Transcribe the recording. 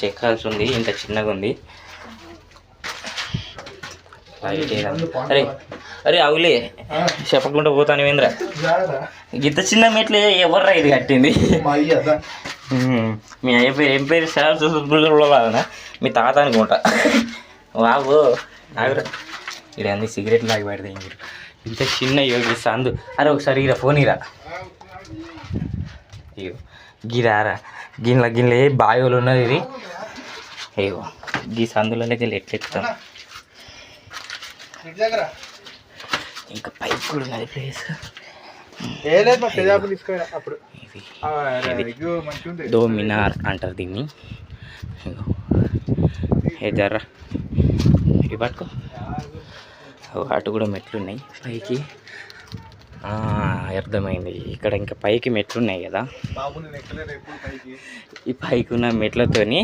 ఎక్కాల్సి ఉంది, ఇంత చిన్నగా ఉంది. అరే అరే అవులే చెప్పకుండా పోతాను వేంద్ర. ఇంత చిన్న మెట్లే ఎవర్రా ఇది కట్టింది? మీ అయ్య పేరు ఏం పేరు? సార్ మీ తాత అనుకుంటా. బాబు ఆగురా, ఇక్కడ అన్ని సిగరెట్లు లాగి పెడతాయి. మీరు ఇంత చిన్న యోగి సందు. అరే ఒకసారి ఇరా ఫోన్ ఇరా. అయ్యో గిరారా గిన్నెల బాయోలు ఉన్నది ఇది. అయ్యో గీ సందులోకి వెళ్ళి ఎట్లెక్కుతాం. ఇంకా పైకి కూడా ఉన్నది ప్లేస్. దో మినార్ అంటారు దీన్ని. జర్రా ఇవి పట్టుకో. అటు కూడా మెట్లున్నాయి పైకి. అర్థమైంది, ఇక్కడ ఇంకా పైకి మెట్లున్నాయి కదా. ఈ పైకి ఉన్న మెట్లతోని